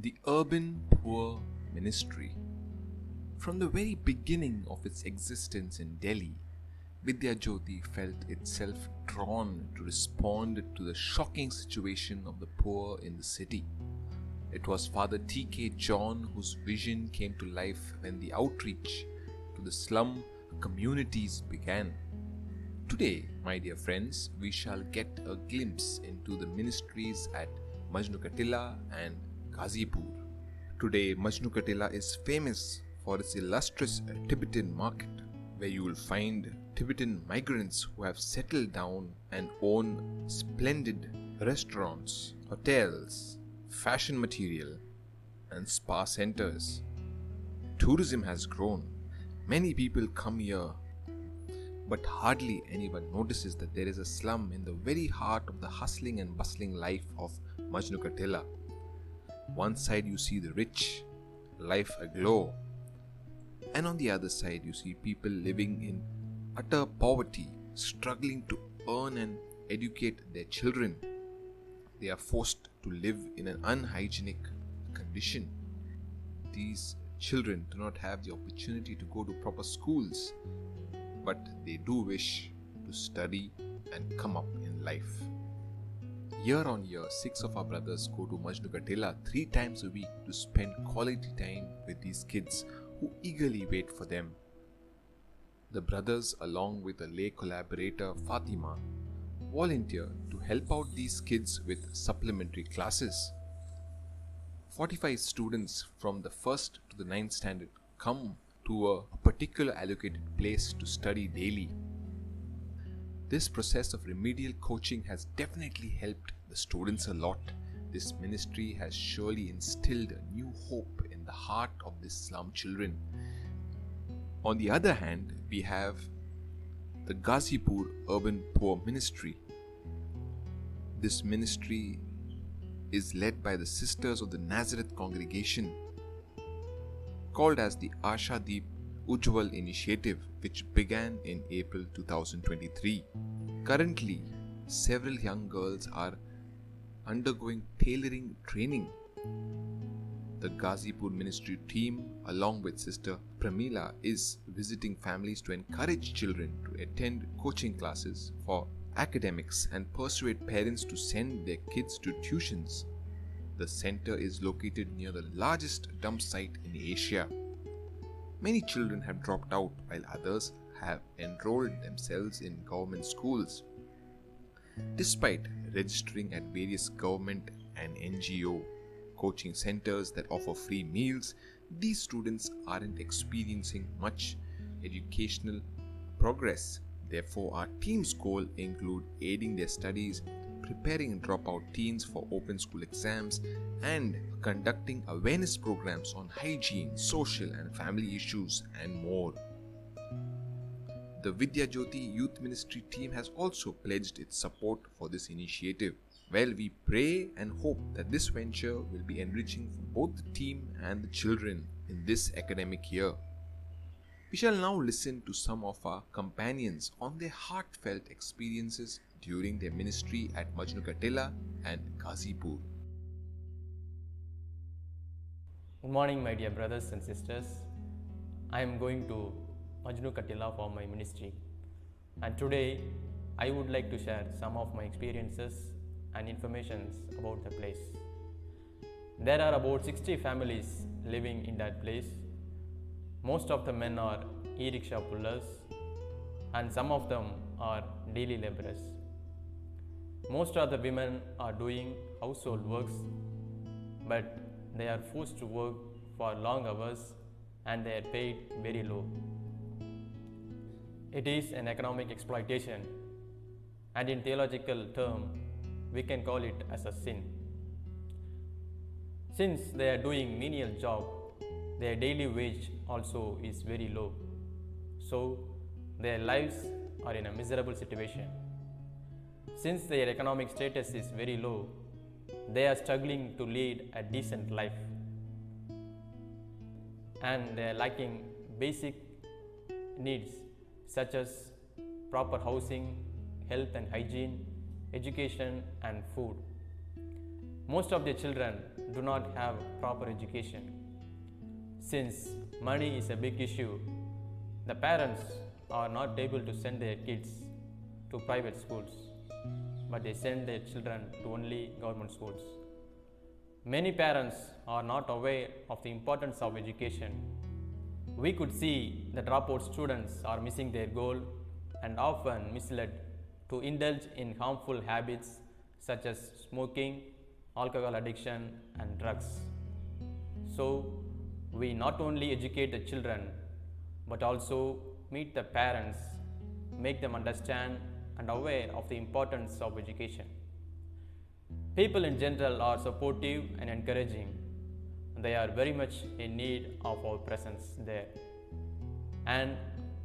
The Urban Poor Ministry. From the very beginning of its existence in Delhi, Vidyajyoti felt itself drawn to respond to the shocking situation of the poor in the city. It was Father T.K. John whose vision came to life when the outreach to the slum communities began. Today, my dear friends, we shall get a glimpse into the ministries at Majnu Tilla and Ghazipur. Today, Majnu Tilla is famous for its illustrious Tibetan market, where you will find Tibetan migrants who have settled down and own splendid restaurants, hotels, fashion material, and spa centers. Tourism has grown. Many people come here, but hardly anyone notices that there is a slum in the very heart of the hustling and bustling life of Majnu Tilla. One side you see the rich, life aglow, and on the other side you see people living in utter poverty, struggling to earn and educate their children. They are forced to live in an unhygienic condition. These children do not have the opportunity to go to proper schools, but they do wish to study and come up in life. Year on year, 6 of our brothers go to Majnu Tilla 3 times a week to spend quality time with these kids who eagerly wait for them. The brothers, along with a lay collaborator Fatima, volunteer to help out these kids with supplementary classes. 45 students from the 1st to the 9th standard come to a particular allocated place to study daily. This process of remedial coaching has definitely helped the students a lot. This ministry has surely instilled a new hope in the heart of these slum children. On the other hand, we have the Ghazipur Urban Poor Ministry. This ministry is led by the Sisters of the Nazareth congregation, called as the Asha Deep Ujjwal initiative, which began in April 2023. Currently, several young girls are undergoing tailoring training. The Ghazipur ministry team, along with Sister Pramila, is visiting families to encourage children to attend coaching classes for academics and persuade parents to send their kids to tuitions. The center is located near the largest dump site in Asia. Many children have dropped out while others have enrolled themselves in government schools. Despite registering at various government and NGO coaching centers that offer free meals, these students aren't experiencing much educational progress. Therefore, our team's goal include aiding their studies, preparing dropout teens for open school exams, and conducting awareness programs on hygiene, social and family issues, and more. The Vidyajyoti Youth Ministry team has also pledged its support for this initiative. Well, we pray and hope that this venture will be enriching for both the team and the children in this academic year. We shall now listen to some of our companions on their heartfelt experiences during their ministry at Majnu Tilla and Ghazipur. Good morning, my dear brothers and sisters. I am going to Majnu Tilla for my ministry, and today I would like to share some of my experiences and informations about the place. There are about 60 families living in that place. Most of the men are e-rickshaw pullers and some of them are daily laborers. Most of the women are doing household works, but they are forced to work for long hours and they are paid very low. It is an economic exploitation, and in theological term, we can call it as a sin. Since they are doing menial job, their daily wage also is very low. So their lives are in a miserable situation. Since their economic status is very low, they are struggling to lead a decent life, and they are lacking basic needs such as proper housing, health and hygiene, education and food. Most of the children do not have proper education. Since money is a big issue, the parents are not able to send their kids to private schools, but they send their children to only government schools. Many parents are not aware of the importance of education. We could see the dropout students are missing their goal and often misled to indulge in harmful habits such as smoking, alcohol addiction, and drugs. So, we not only educate the children but also meet the parents, make them understand and aware of the importance of education. People in general are supportive and encouraging. They are very much in need of our presence there. And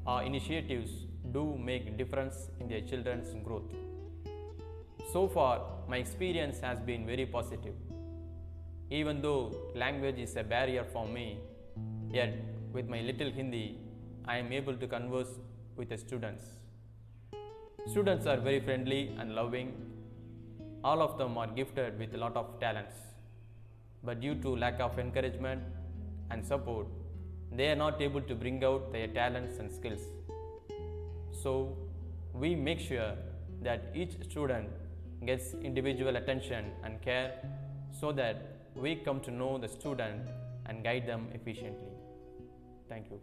our initiatives do make a difference in their children's growth. So far, my experience has been very positive. Even though language is a barrier for me, yet with my little Hindi, I am able to converse with the students. Students are very friendly and loving. All of them are gifted with a lot of talents. But due to lack of encouragement and support, they are not able to bring out their talents and skills. So, we make sure that each student gets individual attention and care so that we come to know the student and guide them efficiently. Thank you.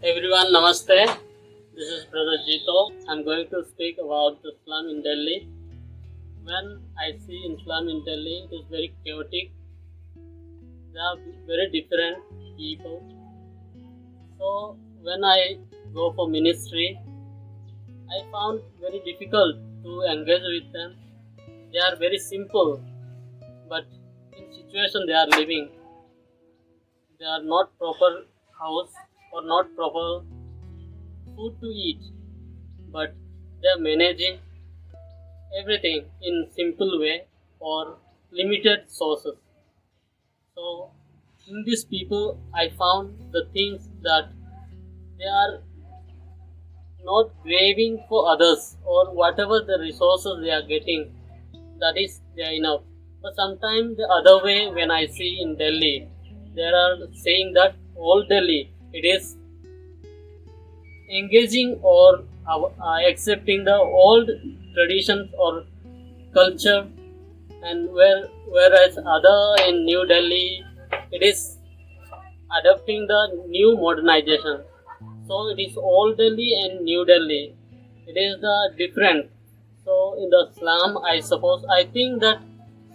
Everyone, namaste. This is Brother Jito. I'm going to speak about the slum in Delhi. When I see in slum in Delhi, it is very chaotic. There are very different people. So when I go for ministry, I found very difficult to engage with them. They are very simple, but in situation they are living, they are not proper house or not proper food to eat, but they are managing everything in simple way or limited sources. So in these people I found the things that they are not craving for others or whatever the resources they are getting, that is they are enough. But sometimes the other way, when I see in Delhi, they are saying that all Delhi it is engaging or accepting the old traditions or culture, and whereas other in New Delhi it is adopting the new modernization. So it is old Delhi and New Delhi. It is the different. So in the slum, I think that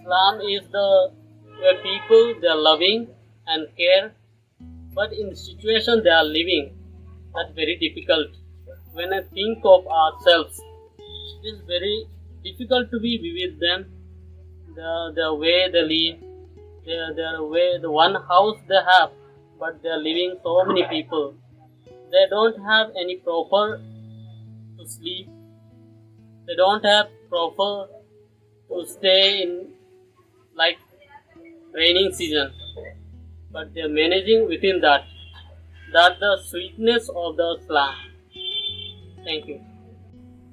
slum is the where people they are loving and care, but in the situation they are living, that's very difficult. When I think of ourselves, it is very difficult to be with them. The way they live, their way, the one house they have, but they are living so many people. They don't have any proper to sleep. They don't have proper to stay in like raining season, but they are managing within that. That's the sweetness of the slum. Thank you.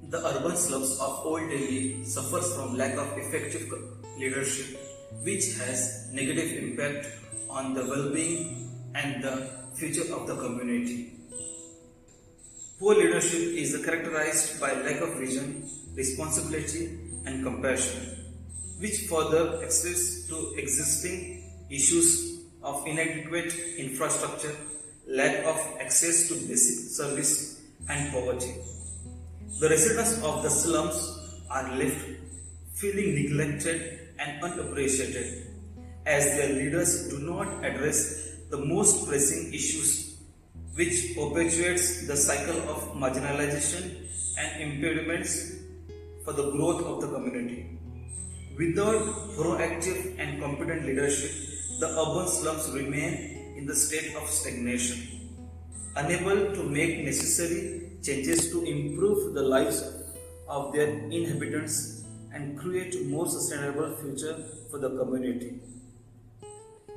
The urban slums of Old Delhi suffers from lack of effective leadership, which has negative impact on the well-being and the future of the community. Poor leadership is characterized by lack of vision, responsibility, and compassion, which further extends to existing issues of inadequate infrastructure, lack of access to basic service, and poverty. The residents of the slums are left feeling neglected and unappreciated, as their leaders do not address the most pressing issues, which perpetuates the cycle of marginalization and impediments for the growth of the community. Without proactive and competent leadership, the urban slums remain in the state of stagnation, unable to make necessary changes to improve the lives of their inhabitants and create a more sustainable future for the community.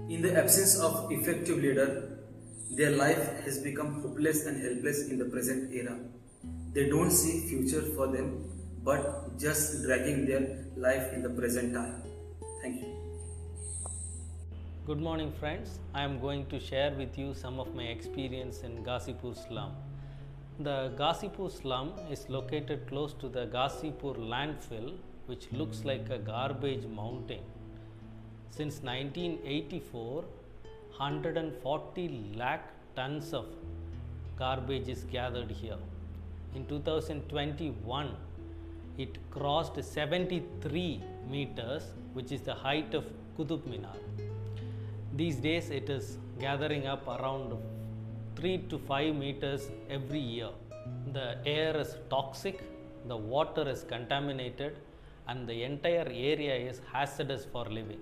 In the absence of effective leader, their life has become hopeless and helpless in the present era. They don't see future for them, but just dragging their life in the present time. Thank you. Good morning friends, I am going to share with you some of my experience in Ghazipur slum. The Ghazipur slum is located close to the Ghazipur landfill, which looks like a garbage mountain. Since 1984, 140 lakh tons of garbage is gathered here. In 2021, it crossed 73 meters, which is the height of Qutub Minar. These days it is gathering up around 3 to 5 meters every year. The air is toxic, the water is contaminated, and the entire area is hazardous for living.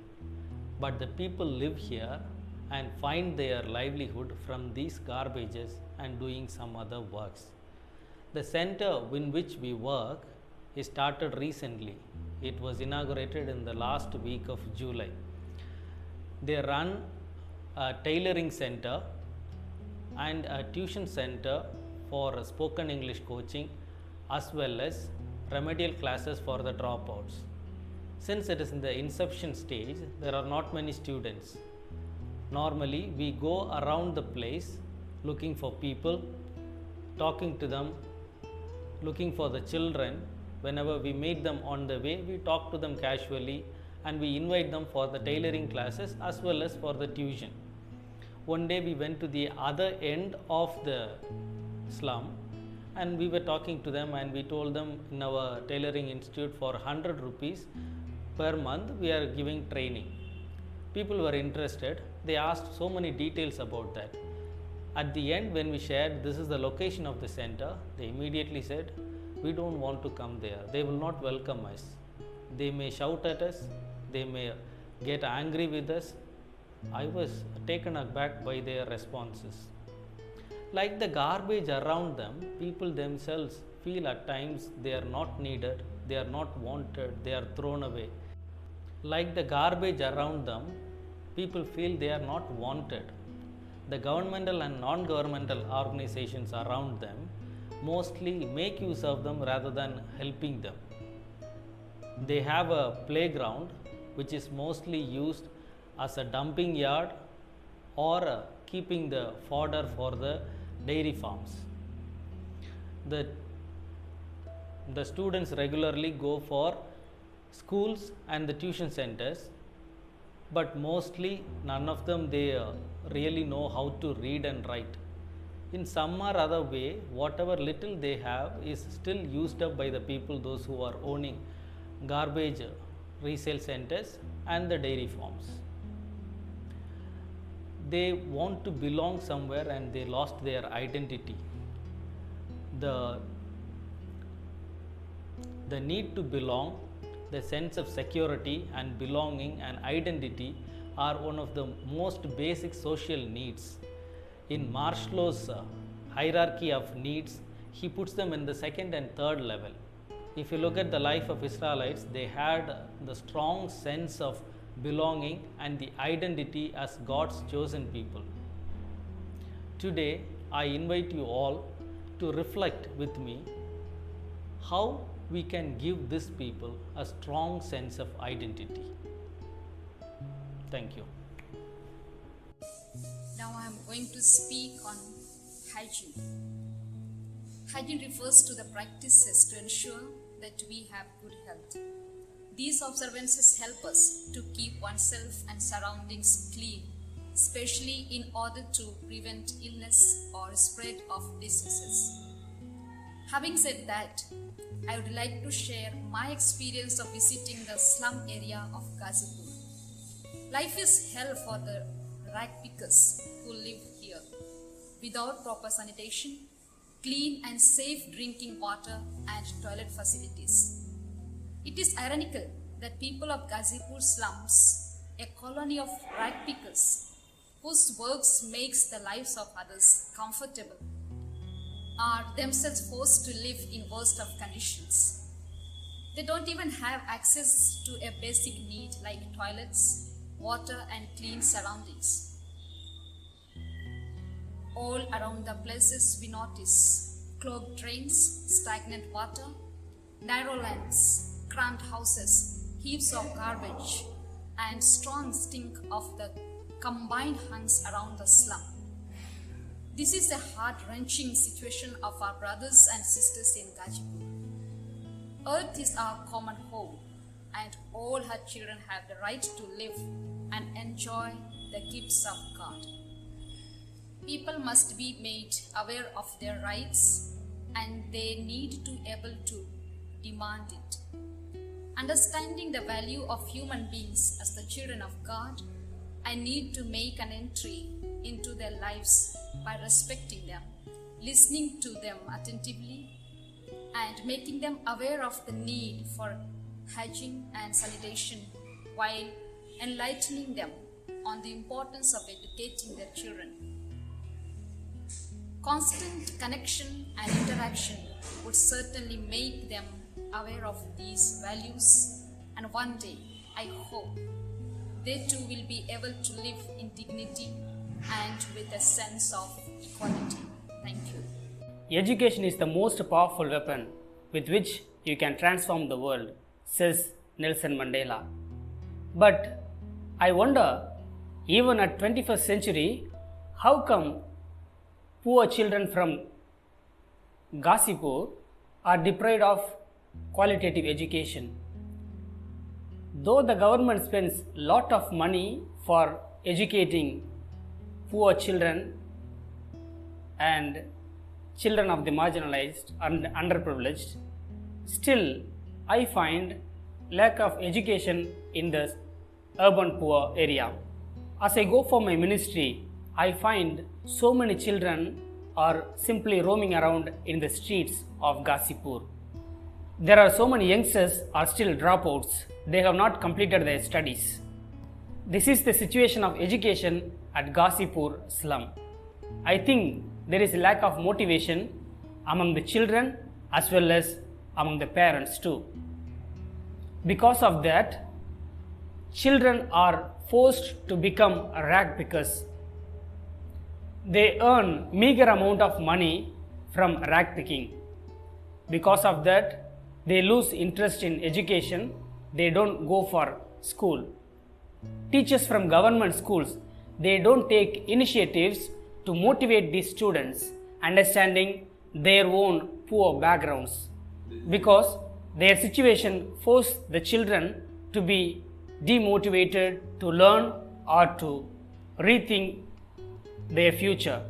But the people live here and find their livelihood from these garbages and doing some other works. The center in which we work is started recently. It was inaugurated in the last week of July. They run a tailoring center and a tuition center for spoken English coaching, as well as remedial classes for the dropouts. Since it is in the inception stage, there are not many students. Normally, we go around the place looking for people, talking to them, looking for the children. Whenever we meet them on the way, we talk to them casually and we invite them for the tailoring classes as well as for the tuition. One day we went to the other end of the slum and we were talking to them and we told them in our tailoring institute for 100 rupees per month we are giving training. People were interested. They asked so many details about that. At the end, when we shared this is the location of the center, they immediately said, we don't want to come there. They will not welcome us. They may shout at us. They may get angry with us. I was taken aback by their responses. Like the garbage around them, people themselves feel at times they are not needed, they are not wanted, they are thrown away. Like the garbage around them, people feel they are not wanted. The governmental and non-governmental organizations around them mostly make use of them rather than helping them. They have a playground which is mostly used as a dumping yard or keeping the fodder for the dairy farms. The students regularly go for schools and the tuition centers, but mostly none of them they really know how to read and write. In some or other way, whatever little they have is still used up by the people, those who are owning garbage resale centers and the dairy farms. They want to belong somewhere and they lost their identity. The need to belong, the sense of security and belonging and identity are one of the most basic social needs. In Maslow's hierarchy of needs, he puts them in the second and third level. If you look at the life of Israelites, they had the strong sense of belonging and the identity as God's chosen people. Today, I invite you all to reflect with me how we can give these people a strong sense of identity. Thank you. Now I am going to speak on hygiene. Hygiene refers to the practices to ensure that we have good health. These observances help us to keep oneself and surroundings clean, especially in order to prevent illness or spread of diseases. Having said that, I would like to share my experience of visiting the slum area of Ghazipur. Life is hell for the rag pickers who live here. Without proper sanitation, clean and safe drinking water and toilet facilities. It is ironical that people of Ghazipur slums, a colony of rag pickers, whose works makes the lives of others comfortable, are themselves forced to live in worst of conditions. They don't even have access to a basic need like toilets, water and clean surroundings. All around the places we notice clogged drains, stagnant water, narrow lanes, cramped houses, heaps of garbage, and strong stink of the combined hangs around the slum. This is the heart-wrenching situation of our brothers and sisters in Gazipur. Earth is our common home, and all her children have the right to live and enjoy the gifts of God. People must be made aware of their rights, and they need to be able to demand it. Understanding the value of human beings as the children of God, I need to make an entry into their lives by respecting them, listening to them attentively, and making them aware of the need for hygiene and sanitation while enlightening them on the importance of educating their children. Constant connection and interaction would certainly make them aware of these values, and one day, I hope, they too will be able to live in dignity and with a sense of equality. Thank you. Education is the most powerful weapon with which you can transform the world, says Nelson Mandela. But I wonder, even at 21st century, how come poor children from Gazipur are deprived of qualitative education? Though the government spends a lot of money for educating poor children and children of the marginalized and underprivileged, still I find lack of education in the urban poor area. As I go for my ministry, I find so many children are simply roaming around in the streets of Gazipur. There are so many youngsters are still dropouts. They have not completed their studies. This is the situation of education at Gazipur slum. I think there is a lack of motivation among the children as well as among the parents too. Because of that, children are forced to become rag pickers. They earn meager amount of money from rag picking. Because of that, they lose interest in education. They don't go for school. Teachers from government schools, they don't take initiatives to motivate these students, understanding their own poor backgrounds, because their situation forces the children to be demotivated to learn or to rethink their future.